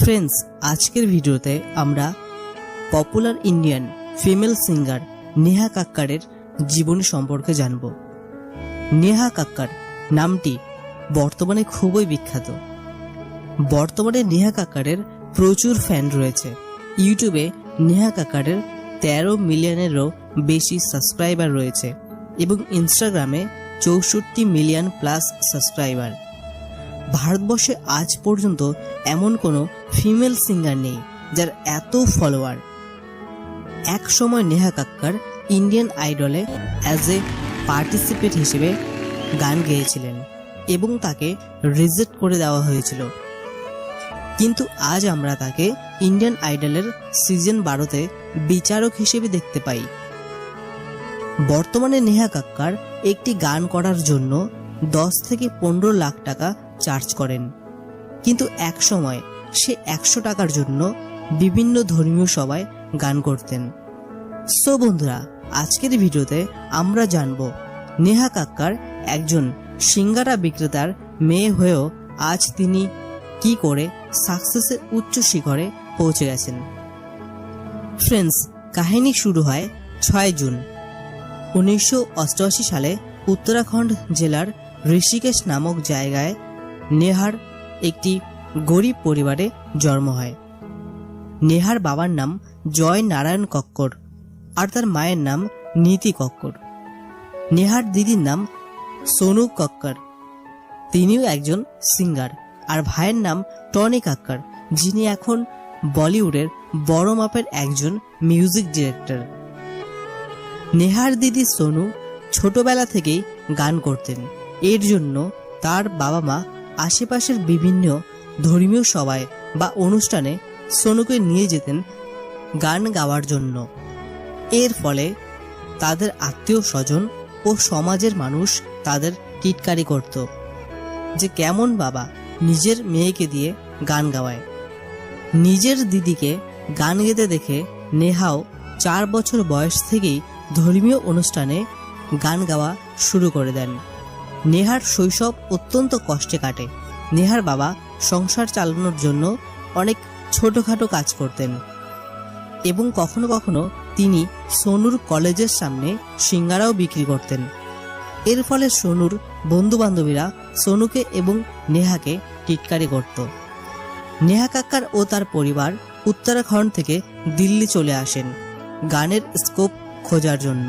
Friends, আজকের ভিডিওতে আমরা popular Indian female singer Neha কাক্কারের জীবনী সম্পর্কে জানব। নেহা কাক্কার নামটি বর্তমানে খুবই বিখ্যাত। বর্তমানে নেহা কাক্কারের প্রচুর ফ্যান রয়েছে। ইউটিউবে নেহা কাক্কারের 13 মিলিয়নেরও বেশি সাবস্ক্রাইবার রয়েছে এবং ইনস্টাগ্রামে 64 মিলিয়ন প্লাস সাবস্ক্রাইবার। ভারতবর্ষে আজ পর্যন্ত এমন কোনো ফিমেল সিঙ্গার নেই যার এত ফলোয়ার। এক সময় নেহা কাক্কার ইন্ডিয়ান আইডলে অ্যাজ এ পার্টিসিপেট হিসেবে গান গেয়েছিলেন এবং তাকে রিজেক্ট করে দেওয়া হয়েছিল, কিন্তু আজ আমরা তাকে ইন্ডিয়ান আইডলের সিজন 12তে বিচারক হিসেবে দেখতে পাই। বর্তমানে নেহা কাক্কার একটি গান করার জন্য 10 থেকে 15 লাখ টাকা চার্জ করেন, কিন্তু এক সময় সে 100 টাকার জন্য বিভিন্ন ধর্মীয় সভায় গান করতেন। সো বন্ধুরা, আজকের ভিডিওতে আমরা জানব নেহা কাক্কার একজন সিঙ্গারা বিক্রেতার মেয়ে হয়েও আজ তিনি কি করে সাকসেসের উচ্চ শিখরে পৌঁছে গেছেন। ফ্রেন্ডস, কাহিনী শুরু হয় 6 জুন 1988 সালে উত্তরাখণ্ড জেলার ঋষিকেশ নামক জায়গায় নেহার একটি গরিব পরিবারে জন্ম হয়। নেহার বাবার নাম জয় নারায়ণ কক্কর আর তার মায়ের নাম নীতি কক্কর। নেহার দিদির নাম সোনু কক্কর, তিনিও একজন সিঙ্গার, আর ভাইয়ের নাম টনি কাক্কর, যিনি এখন বলিউডের বড় মাপের একজন মিউজিক ডিরেক্টর। নেহার দিদি সোনু ছোটবেলা থেকেই গান করতেন। এর জন্য তার বাবা মা আশেপাশের বিভিন্ন ধর্মীয় সভায় বা অনুষ্ঠানে সোনুকে নিয়ে যেতেন গান গাওয়ার জন্য। এর ফলে তাদের আত্মীয় স্বজন ও সমাজের মানুষ তাদের টিটকারি করত যে কেমন বাবা নিজের মেয়েকে দিয়ে গান গাওয়ায়। নিজের দিদিকে গান গেতে দেখে নেহাও 4 বছর বয়স থেকেই ধর্মীয় অনুষ্ঠানে গান গাওয়া শুরু করে দেন। নেহার শৈশব অত্যন্ত কষ্টে কাটে। নেহার বাবা সংসার চালানোর জন্য অনেক ছোটখাটো কাজ করতেন এবং কখনো কখনো তিনি সোনুর কলেজের সামনে সিঙ্গারাও বিক্রি করতেন। এর ফলে সোনুর বন্ধু বান্ধবীরা সোনুকে এবং নেহাকে টিটকারি করত। নেহা কাক্কার ও তার পরিবার উত্তরাখণ্ড থেকে দিল্লি চলে আসেন গানের স্কোপ খোঁজার জন্য।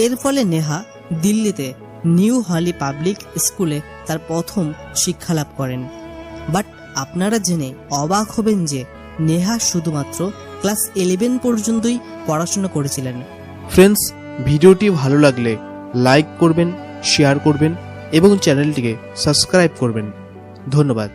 এর ফলে নেহা দিল্লিতে নিউ হলি পাবলিক স্কুলে তার প্রথম শিক্ষালাভ করেন। বাট আপনারা জেনে অবাক হবেন যে নেহা শুধুমাত্র ক্লাস 11 পর্যন্তই পড়াশোনা করেছিলেন। ফ্রেন্ডস, ভিডিওটি ভালো লাগলে লাইক করবেন, শেয়ার করবেন এবং চ্যানেলটিকে সাবস্ক্রাইব করবেন। ধন্যবাদ।